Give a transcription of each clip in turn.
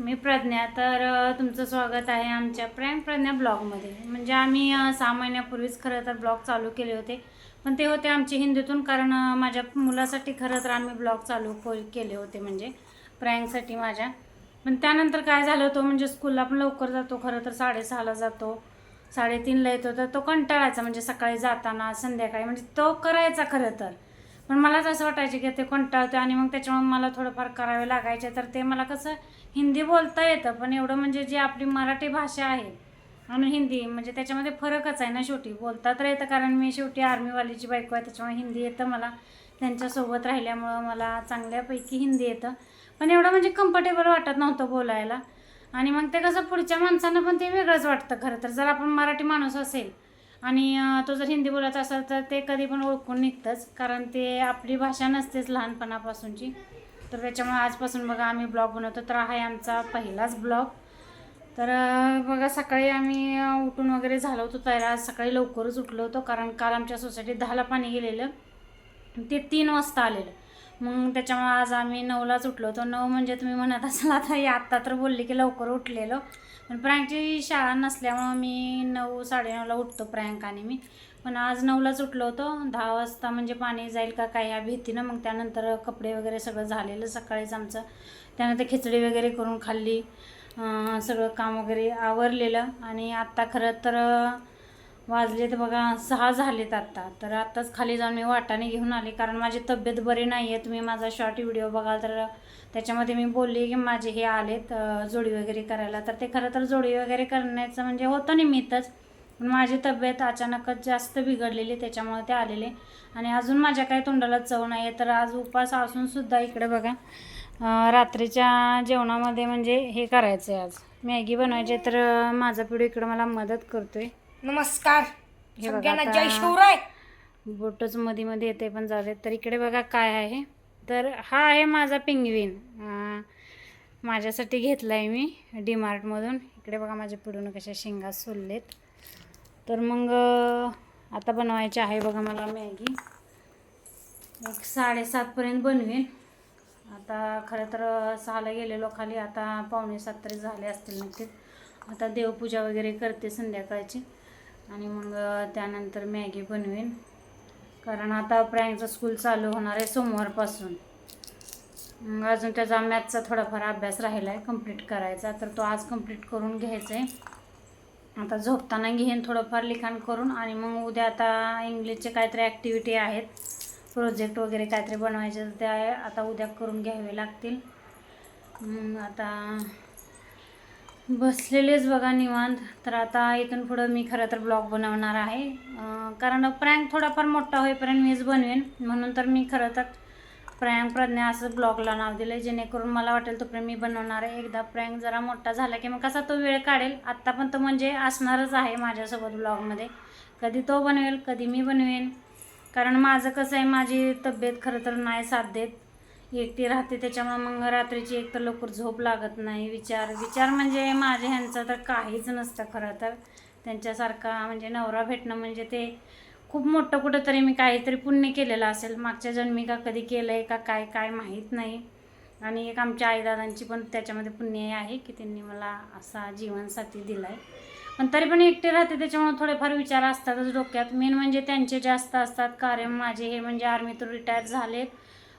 मी प्रज्ञा. तर तुमचं स्वागत आहे आमच्या प्रँक प्रज्ञा ब्लॉगमध्ये. म्हणजे आम्ही 6 महिन्यापूर्वीच खरं तर ब्लॉग चालू केले होते, पण ते होते आमचे हिंदीतून. कारण माझ्या मुलासाठी खरं तर आम्ही ब्लॉग चालू केले होते, म्हणजे प्रँकसाठी माझ्या. पण त्यानंतर काय झालं होतं, म्हणजे स्कूलला पण लवकर जातो, खरं तर 6:30ला जातो, 3:30ला येतो. तर तो कंटाळायचा, म्हणजे सकाळी जाताना संध्याकाळी, म्हणजे तो करायचा खरं तर. पण मलाच असं वाटायचं की ते कंटाळते, आणि मग त्याच्यामुळे मला थोडंफार करावे लागायचे. तर ते मला कसं हिंदी बोलता येतं, पण एवढं म्हणजे जी आपली मराठी भाषा आहे आणि हिंदी, म्हणजे त्याच्यामध्ये फरकच आहे ना. शेवटी बोलता तर येतं, कारण मी शेवटी आर्मीवालीची बायको आहे, त्याच्यामुळे हिंदी येतं मला. त्यांच्यासोबत राहिल्यामुळं मला चांगल्यापैकी हिंदी येतं, पण एवढं म्हणजे कम्फर्टेबल वाटत नव्हतं बोलायला. आणि मग ते कसं पुढच्या माणसांना पण ते वेगळंच वाटतं खरं तर. जर आपण मराठी माणूस असेल आणि तो जर हिंदी बोलत असेल, तर ते कधी पण ओळखून निघतंच, कारण ते आपली भाषा नसतेच लहानपणापासूनची. तर त्याच्यामुळे आजपासून बघा आम्ही ब्लॉग बनवतो. तर हा आहे आमचा पहिलाच ब्लॉग. तर बघा, सकाळी आम्ही उठून वगैरे झालो होतो तयार. आज सकाळी लवकरच उठलो होतो, कारण काल आमच्या सोसायटीत 10ला पाणी गेलेलं, ते 3 वाजता आलेलं. मग त्याच्यामुळे आज आम्ही 9लाच उठलो होतो. 9 म्हणजे तुम्ही म्हणत असाल आता ही आत्ता तर बोलली की लवकर उठलेलो, पण प्रँकची शाळा नसल्यामुळं मी 9 9:30ला उठतो प्रँक. आणि मी पण आज 9लाच उठलो होतो. 10 वाजता म्हणजे पाणी जाईल का काय ह्या भीतीनं. मग त्यानंतर कपडे वगैरे सगळं झालेलं सकाळीच आमचं. त्यानंतर खिचडी वगैरे करून खाल्ली, सगळं काम वगैरे आवरलेलं. आणि आत्ता खरं तर वाजले तर बघा 6 झालेत आत्ता. तर आत्ताच खाली जाऊन मी वाटाणे घेऊन आले, कारण माझी तब्येत बरी नाही आहे. तुम्ही माझा शॉर्ट व्हिडिओ बघाल तर त्याच्यामध्ये मी बोलली की माझे हे आलेत जोडी वगैरे करायला. तर ते खरं तर जोडी वगैरे करण्याचं म्हणजे होतं निमित्तच, पण माझी तब्येत अचानकच जास्त बिघडलेली, त्याच्यामुळे ते आलेले. आणि अजून माझ्या काही तोंडाला चव नाही आहे. तर आज उपास असूनसुद्धा इकडे बघा रात्रीच्या जेवणामध्ये म्हणजे हे करायचं आहे, आज मॅगी बनवायची. तर माझा पिढू इकडं मला मदत करतोय. नमस्कार हे बघा, जय शिवराय. बोटच मध्ये मध्ये येते पण जाते. तर इकडे बघा काय आहे. तर हा आहे माझा पिंगवीन, माझ्यासाठी घेतला आहे मी DMartमधून. इकडे बघा माझ्या पिढून कशा शेंगा सोललेत. तर मग आता बनवायचे आहे बघा मला मॅगी. 6:30पर्यंत बनवेन. आता खरं तर 6ला गेलेलो खाली, आता 6:45 तरी झाले असतील नक्कीच. आता देवपूजा वगैरे करते संध्याकाळची, आणि मग त्यानंतर मॅगी बनवेन. कारण आता प्रँकचं स्कूल चालू होणार आहे सोमवारपासून. मग अजून त्याचा मॅथचा थोडाफार अभ्यास राहिला आहे कंप्लीट करायचा, तर तो आज कंप्लीट करून घ्यायचा आहे. आता झोपताना घेईन थोडंफार लिखाण करून. आणि मग उद्या आता इंग्लिशचे काहीतरी ॲक्टिव्हिटी आहेत, प्रोजेक्ट वगैरे काहीतरी बनवायचे, तर ते आता उद्या करून घ्यावे लागतील. आता बसलेलेच बघा निवांत. तर आता इथून पुढं मी खरं तर ब्लॉग बनवणार आहे, कारण प्रँक थोडाफार मोठा होईपर्यंत मीच बनवेन. म्हणून तर मी खरं तर प्रँक प्रज्ञा असं ब्लॉगला नाव दिलं आहे, जेणेकरून मला वाटेल तोपर्यंत मी बनवणार आहे. एकदा प्रँक जरा मोठा झाला की मग कसा तो वेळ काढेल. आत्ता पण तो म्हणजे असणारच आहे माझ्यासोबत ब्लॉगमध्ये. कधी तो बनवेल, कधी मी बनवेन. कारण माझं कसं आहे, माझी तब्येत खरं तर नाही साथ देत, एकटी राहते, त्याच्यामुळे मग रात्रीची एक तर लवकर झोप लागत नाही. विचार म्हणजे माझे ह्यांचं तर काहीच नसतं खरं तर. त्यांच्यासारखा म्हणजे नवरा भेटणं म्हणजे ते खूप मोठं कुठंतरी मी काहीतरी पुण्य केलेलं असेल मागच्या जन्मी, का कधी केलं आहे का काय काय माहीत नाही. आणि एक आमच्या आईदादांची पण त्याच्यामध्ये पुण्य आहे की त्यांनी मला असा जीवनसाथी दिला आहे. पण तरी पण एकटे राहते, त्याच्यामुळे थोडेफार विचार असतातच डोक्यात. मेन म्हणजे त्यांचे जास्त असतात, कारण माझे हे म्हणजे आर्मीतून रिटायर झालेत,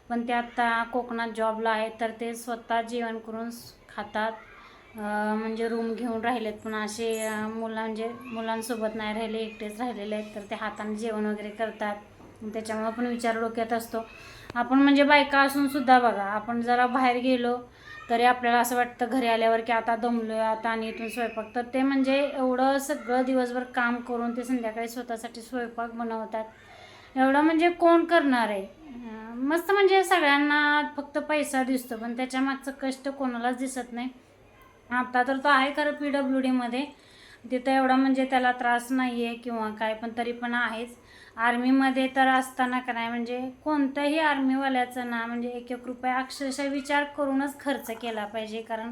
पण ते आत्ता कोकणात जॉबला आहेत. तर ते स्वतः जेवण करून खातात, म्हणजे रूम घेऊन राहिलेत, पण असे म्हणजे मुलांसोबत नाही राहिले, एकटेच राहिलेले आहेत. तर ते हाताने जेवण वगैरे करतात. त्याच्यामुळं पण विचार डोक्यात असतो. आपण म्हणजे बायका असूनसुद्धा बघा, आपण जरा बाहेर गेलो तरी आपल्याला असं वाटतं घरी आल्यावर की आता दमलो आहे, आता आणि इथून स्वयंपाक. तर ते म्हणजे एवढं सगळं दिवसभर काम करून ते संध्याकाळी स्वतःसाठी स्वयंपाक बनवतात. एवढं म्हणजे कोण करणार आहे. मस्त म्हणजे सगळ्यांना फक्त पैसा दिसतो, पण त्याच्या मागचं कष्ट कोणालाच दिसत नाही. आता तर तो आहे खरं PWDमध्ये, तिथं एवढा म्हणजे त्याला त्रास नाही आहे किंवा काय, पण तरी पण आहेच. आर्मीमध्ये तर असताना का नाही, म्हणजे कोणत्याही आर्मीवाल्याचं ना म्हणजे 1-1 रुपया अक्षरशः विचार करूनच खर्च केला पाहिजे. कारण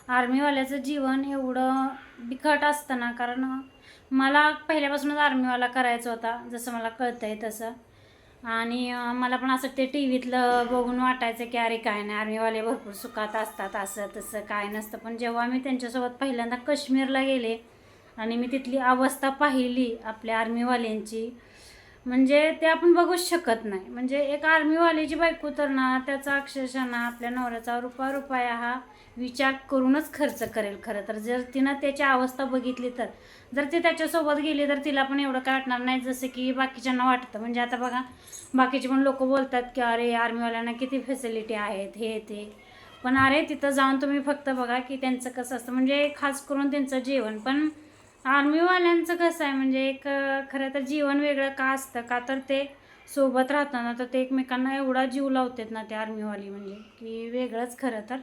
आर्मीवाल्याचं जीवन एवढं बिकट असतं ना. कारण मला पहिल्यापासूनच आर्मीवाला करायचं होता, जसं मला कळतं आहे तसं. आणि मला पण असं ते टी व्हीतलं बघून वाटायचं की अरे काय नाही, आर्मीवाले भरपूर सुखात असतात, असं तसं काय नसतं. पण जेव्हा मी त्यांच्यासोबत पहिल्यांदा काश्मीरला गेले आणि मी तिथली अवस्था पाहिली आपल्या आर्मीवाल्यांची, म्हणजे ते आपण बघूच शकत नाही. म्हणजे एक आर्मीवाल्याची बायको तर ना, त्याचा अक्षरशः ना आपल्या नवऱ्याचा रुपया हा विचार करूनच खर्च करेल खरं तर. जर तिनं त्याची अवस्था बघितली तर, जर ती त्याच्यासोबत गेली तर तिला पण एवढं काय वाटणार नाही जसं की बाकीच्यांना वाटतं. म्हणजे आता बघा, बाकीचे पण लोक बोलतात की अरे आर्मीवाल्यांना किती फॅसिलिटी आहेत हे ते, पण अरे तिथं जाऊन तुम्ही फक्त बघा की त्यांचं कसं असतं. म्हणजे खास करून त्यांचं जेवण पण, आर्मीवाल्यांचं कसं आहे म्हणजे एक खरं तर जीवन वेगळं का असतं का, तर ते सोबत राहताना तर ते एकमेकांना एवढा जीव लावतात ना ते आर्मीवाली, म्हणजे की वेगळंच खरं तर.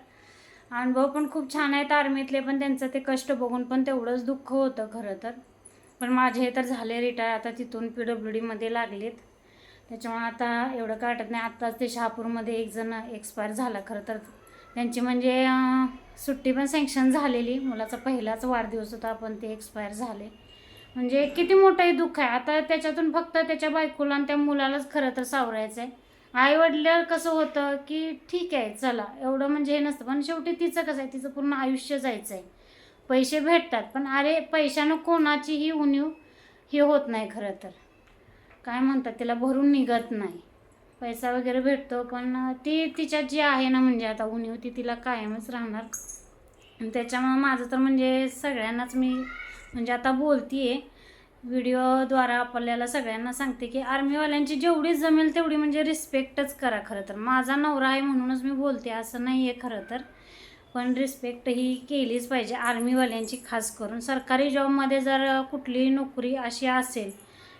अनुभव पण खूप छान आहेत आर्मीतले, पण त्यांचं ते कष्ट बघून पण तेवढंच दुःख होतं खरं तर. पण माझे हे तर झाले रिटायर, आता तिथून PWDमध्ये लागलेत, त्याच्यामुळे आता एवढं काय वाटत नाही. आत्ताच ते शहापूरमध्ये एक जण एक्सपायर झाला खरं तर. त्यांची म्हणजे सुट्टी पण सँक्शन झालेली, मुलाचा पहिलाच वाढदिवस होता पण ते एक्सपायर झाले. म्हणजे किती मोठंही दुःख आहे. आता त्याच्यातून फक्त त्याच्या बायकोला आणि त्या मुलालाच खरं तर सावरायचं आहे. आई वडिलांना कसं होतं की ठीक आहे चला एवढं म्हणजे हे नसतं, पण शेवटी तिचं कसं आहे, तिचं पूर्ण आयुष्य जायचं आहे. पैसे भेटतात पण अरे पैशानं कोणाचीही उणीव हे होत नाही खरं तर. काय म्हणतात त्याला, भरून निघत नाही. पैसा वगैरे भेटतो पण ती तिच्यात जी आहे ना म्हणजे आता उणीव, ती तिला कायमच राहणार. आणि त्याच्यामुळं माझं तर म्हणजे सगळ्यांनाच मी म्हणजे आता बोलतीये व्हिडिओद्वारा आपल्याला सगळ्यांना सांगते की आर्मीवाल्यांची जेवढी जमेल तेवढी म्हणजे रिस्पेक्टच करा खरं तर. माझा नवरा आहे म्हणूनच मी बोलते असं नाही आहे खरं तर, पण रिस्पेक्ट ही केलीच पाहिजे आर्मीवाल्यांची. खास करून सरकारी जॉबमध्ये जर कुठलीही नोकरी अशी असेल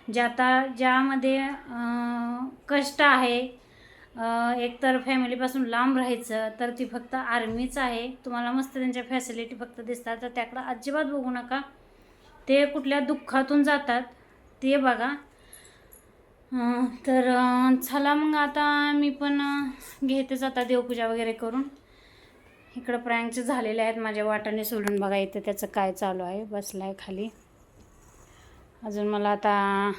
ज्यामध्ये कष्ट आहे, एकतर फॅमिलीपासून लांब राहायचं, तर ती फक्त आर्मीच आहे. तुम्हाला मस्त त्यांच्या फॅसिलिटी फक्त दिसतात, तर त्याकडं अजिबात बघू नका. ते कुठल्या दुःखातून जातात ते बघा. तर चला मग आता मी पण घेतेच आता देवपूजा वगैरे करून. इकडं प्रँकचे झालेले आहेत माझ्या वाटाने सोडून, बघा इथं त्याचं काय चालू आहे, बसलाय खाली. अजून मला आता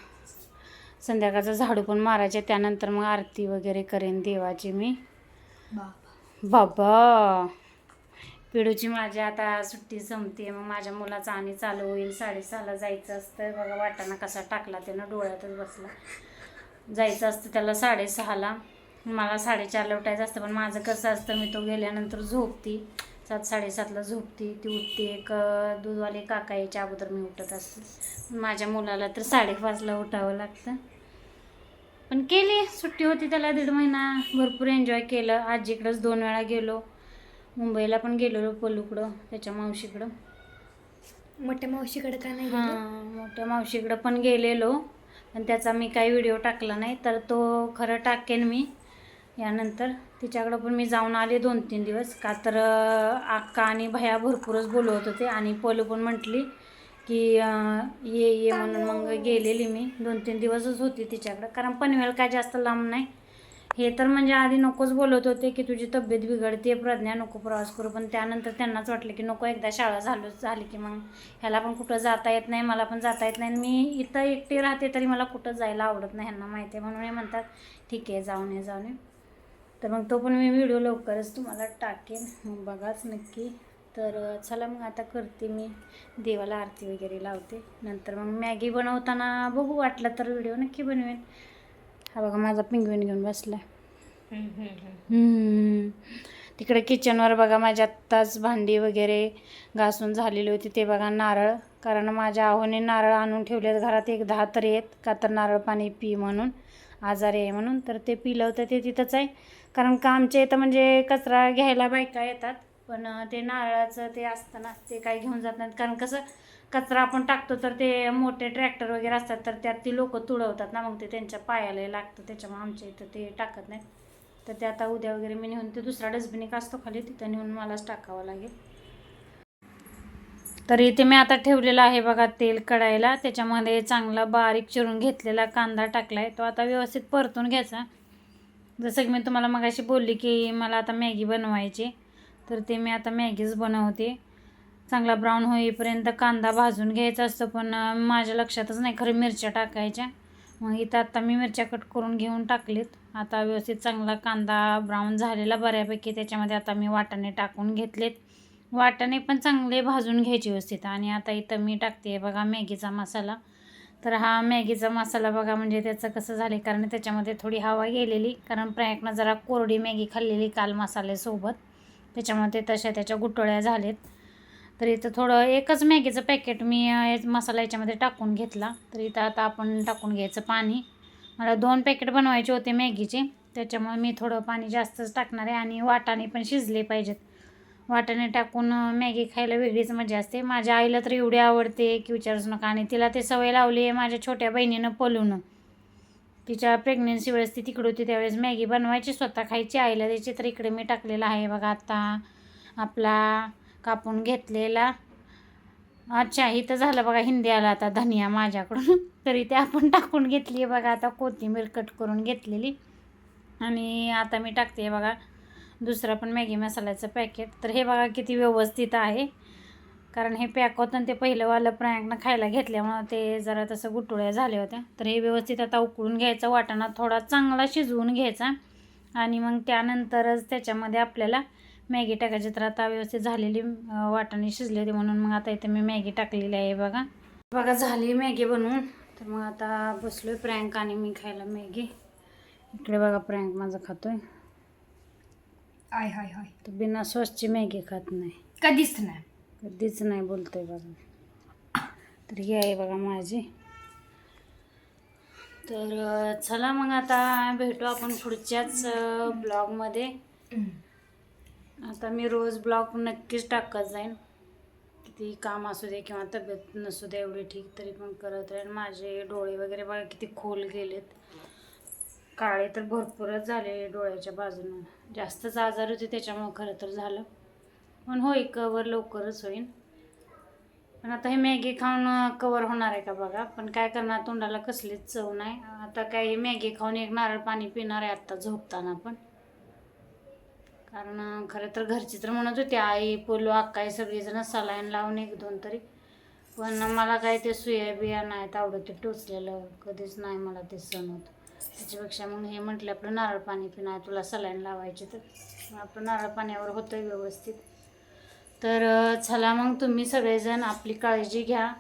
संध्याकाळचं झाडू पण मारायचे, त्यानंतर मग आरती वगैरे करेन देवाची मी. बाबा पिढूची माझ्या आता सुट्टी संपते, मग माझ्या मुलाचं आणि चालू होईल. 6:30ला जायचं असतं, बघा वाटाणा कसा टाकला त्यानं, डोळ्यातच बसला. जायचं असतं त्याला 6:30ला, मला 4:30ला उठायचं असतं. पण माझं कसं असतं, मी तो गेल्यानंतर झोपती, 7-7:30ला झोपती, ती उठते. एक दूधवाले काका यायच्या अगोदर मी उठत असते. माझ्या मुलाला तर 5:30ला उठावं लागतं. पण केली, सुट्टी होती त्याला 1.5 महिना, भरपूर एन्जॉय केलं. आजीकडंच 2 वेळा गेलो, मुंबईला पण गेलेलो पल्लूकडं, त्याच्या मावशीकडं. मोठ्या मावशीकडे का नाही? हां, मोठ्या मावशीकडं पण गेलेलो, पण त्याचा मी काही व्हिडिओ टाकला नाही, तर तो खरं टाकेन मी यानंतर. तिच्याकडं पण मी जाऊन आले 2-3 दिवस, का तर अक्का आणि भैया भरपूरच बोलवत होते आणि पल्लू पण म्हटली की ये म्हणून. मग गेलेली मी 2-3 दिवसच होती तिच्याकडं, कारण पनवेल काय जास्त लांब नाही. हे तर म्हणजे आधी नकोच बोलत होते की तुझी तब्येत बिघडते प्रज्ञा, नको प्रवास करू, पण त्यानंतर त्यांनाच वाटलं की नको, एकदा शाळा झाली की मग ह्याला पण कुठं जाता येत नाही, मला पण जाता येत नाही. मी इथं एकटी राहते तरी मला कुठं जायला आवडत नाही, ह्यांना माहिती आहे. म्हणून हे म्हणतात ठीक आहे जाऊन ये. तर मग तो पण मी व्हिडिओ लवकरच तुम्हाला टाकेन, मग बघाच नक्की. तर चला मग आता करते मी देवाला आरती वगैरे लावते, नंतर मग मॅगी बनवताना बघू, वाटलं तर व्हिडिओ नक्की बनवेन. हा बघा माझा पिंगवीन घेऊन बसला. तिकडे किचनवर बघा माझ्या आत्ताच भांडी वगैरे घासून झालेली होती. ते बघा नारळ, कारण माझ्या आहोने नारळ आणून ठेवलेत घरात, एक 10 तरी आहेत, का तर नारळ पाणी पी म्हणून, आजारी आहे म्हणून. तर ते पिलं होतं, ते तिथंच आहे. कारण का आमच्या इथं म्हणजे कचरा घ्यायला बायका येतात, पण ते नारळाचं ते असतं ना, ते काही घेऊन जात नाहीत. कारण कसं कचरा आपण टाकतो तर ते मोठे ट्रॅक्टर वगैरे असतात, तर त्यात ती लोक तुडवतात ना, मग ते त्यांच्या पायाला लागतं, त्याच्यामुळे आमच्या इथं ते टाकत नाहीत. तर ते आता उद्या वगैरे मी नेऊन, ते दुसरा डस्टबिन एक असतो खाली, तिथं नेऊन मलाच टाकावं लागेल. तर इथे मी आता ठेवलेलं आहे बघा तेल कढायला, त्याच्यामध्ये चांगला बारीक चिरून घेतलेला कांदा टाकलाय, तो आता व्यवस्थित परतून घ्यायचा. जसं की मी तुम्हाला मगाशी बोलली की मला आता मॅगी बनवायची, तर ते मी आता मॅगीच बनवते. चांगला ब्राऊन होईपर्यंत कांदा भाजून घ्यायचा असतो, पण माझ्या लक्षातच नाही खरं मिरच्या टाकायच्या. मग इथं आता मी मिरच्या कट करून घेऊन टाकलेत. आता व्यवस्थित चांगला कांदा ब्राऊन झालेला बऱ्यापैकी. त्याच्यामध्ये आता मी वाटाणे टाकून घेतलेत. वाटाणे पण चांगले भाजून घ्यायचे व्यवस्थित. आणि आता इथं मी टाकते बघा मॅगीचा मसाला. तर हा मॅगीचा मसाला बघा म्हणजे त्याचं कसं झालं कारण त्याच्यामध्ये थोडी हवा गेलेली, कारण प्रयाकनं जरा कोरडी मॅगी खाल्लेली काल मसाल्यासोबत, त्याच्यामुळे ते तशा त्याच्या गुठळ्या झालेत. तर इथं थोडं एकच मॅगीचं पॅकेट मी मसाला याच्यामध्ये टाकून घेतला. तर इथं आता आपण टाकून घ्यायचं पाणी. मला 2 पॅकेट बनवायचे होते मॅगीचे, त्याच्यामुळे मी थोडं पाणी जास्तच टाकणार आहे. आणि वाटाणे पण शिजले पाहिजेत. वाटाणे टाकून मॅगी खायला वेगळीच मजा असते. माझ्या आईला तर एवढी आवडते की विचारूच नका. आणि तिला ते सवय लावली आहे माझ्या छोट्या बहिणीनं पलून. तिच्या प्रेग्नेन्सी वेळेस ती तिकडे होती त्यावेळेस मॅगी बनवायची, स्वतः खायची, आईला द्यायची. तर इकडे मी टाकलेला आहे बघा आता आपला कापून घेतलेला, अच्छा इथं झालं बघा हिंदी आला आता धनिया माझ्याकडून. तरी ते आपण टाकून घेतली आहे बघा आता कोथिंबीर कट करून घेतलेली. आणि आता मी टाकते बघा दुसरा पण मॅगी मसाल्याचं पॅकेट. तर हे बघा किती व्यवस्थित आहे, कारण हे पॅक होतं आणि ते पहिलंवालं प्रयाकनं खायला घेतल्यामुळं ते जरा तसं गुटुळ्या झाल्या होत्या. तर हे व्यवस्थित आता उकळून घ्यायचा, वाटाणा थोडा चांगला शिजवून घ्यायचा आणि मग त्यानंतरच त्याच्यामध्ये आपल्याला मॅगी टाकायची. तर आता व्यवस्थित झालेली वाटाणे शिजले होते म्हणून मग आता इथे मी मॅगी टाकलेली आहे बघा. बघा झाली मॅगी बनवून. तर मग आता बसलोय प्रँक आणि मी खायला मॅगी. इकडे बघा प्रँक माझा खातोय. आय हाय हाय. तर बिना सॉसची मॅगी खात नाही, कधीच नाही. कधीच नाही बोलतोय बघा. तर ही आहे बघा माझी. तर चला मग आता भेटू आपण पुढच्याच ब्लॉगमध्ये. आता मी रोज ब्लॉग नक्कीच टाकत जाईन, किती काम असू दे किंवा तब्येत नसू दे एवढी ठीक, तरी पण करत राहीन. माझे डोळे वगैरे बघा किती खोल गेलेत, काळे तर भरपूरच झाले डोळ्याच्या बाजूनं. जास्तच आजार होते त्याच्यामुळं खरं तर झालं, पण होई कवर लवकरच होईन. पण आता हे मॅगी खाऊन कवर होणार आहे का बघा. पण काय करणार, तोंडाला कसलीच चव नाही. आता काय मॅगी खाऊन एक नारळ पाणी पिणार आहे आत्ता झोपताना पण. कारण खरं तर घरची तर म्हणत होती आई पोलो अक्काई सगळीजण सलाईन लावून 1-2 तरी, पण मला काय ते सुया बिया नाहीत आवडत, ते टोचलेलं कधीच नाही मला ते सण होत. त्याच्यापेक्षा मग हे म्हटलं आपलं नारळ पाणी पिणार, तुला सलाईन लावायची तर आपलं नारळ पाण्यावर होतं व्यवस्थित. तर चला मग तुम्ही सगळेजण आपली काळजी घ्या.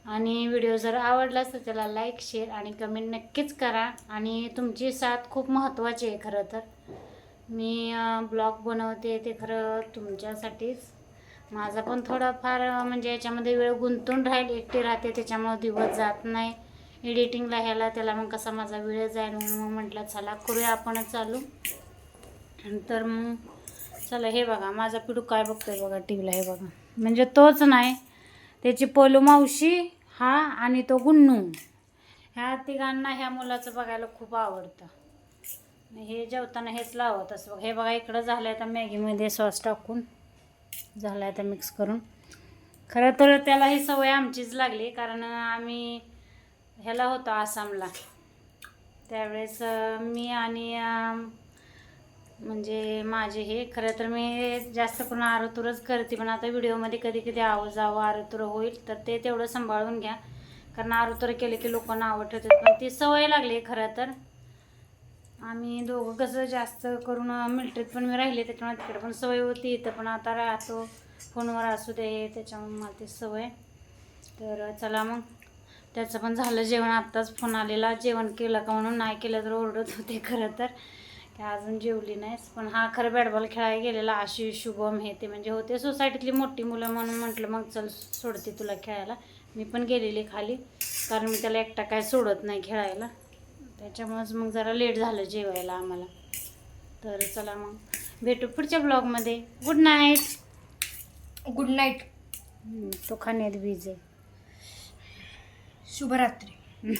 आणि व्हिडिओ जर आवडलाच तर त्याला लाईक शेअर आणि कमेंट नक्कीच करा. आणि तुमची साथ खूप महत्त्वाची आहे खरं तर. मी ब्लॉग बनवते ते खरं तुमच्यासाठीच. माझा पण थोडाफार म्हणजे याच्यामध्ये वेळ गुंतून राहील, एकटी राहते त्याच्यामुळं दिवस जात नाही एडिटिंगला ह्याला त्याला, मग कसा माझा वेळ जाईल म्हणून मग म्हटलं चला करूया आपणच चालू. तर मग चला हे बघा माझा पिडू काय बघतोय बघा टीव्हीला. हे बघा म्हणजे तोच नाही, त्याची पोलू मावशी हा आणि तो गुन्नू, ह्या तिघांना ह्या मुलाचं बघायला खूप आवडतं. हे जेवताना हेच लावत असं. हे बघा इकडं झालं आहे आता मॅगीमध्ये सॉस टाकून झालं आहे आता मिक्स करून. खरं तर त्याला ही सवय आमचीच लागली, कारण आम्ही ह्याला होतो आसामला त्यावेळेस मी आणि म्हणजे माझे हे खरं तर मी जास्त करून आरुतुरच करते. पण आता व्हिडिओमध्ये कधी कधी आवाजावं आरुतुर होईल तर ते तेवढं सांभाळून घ्या, कारण आरुतुर केले की लोक नावं ठेवतात. पण ती सवय लागली खरं तर. आम्ही दोघं कसं जास्त करून मिलिटरीत पण मी राहिले त्याच्यामुळे तिकडे पण सवय होती, इथं पण आता राहतो फोनवर असू दे त्याच्यामुळे मला ती सवय. तर चला मग त्याचं पण झालं जेवण. आत्ताच फोन आलेला जेवण केलं का म्हणून, नाही केलं तर ओरडत होते खरं तर की अजून जेवली नाहीस. पण हा खरं बॅटबॉल खेळायला गेलेला आशिष शुभम हे ते म्हणजे होते सोसायटीतली मोठी मुलं, म्हणून म्हटलं मग चल सोडते तुला खेळायला. मी पण गेलेली खाली, कारण मी त्याला एकटा काय सोडत नाही खेळायला, त्याच्यामुळंच मग जरा लेट झालं जेवायला आम्हाला. तर चला मग भेटू पुढच्या ब्लॉगमध्ये. Good night. Good night. तो खाण्यात बीज आहे. शुभरात्री.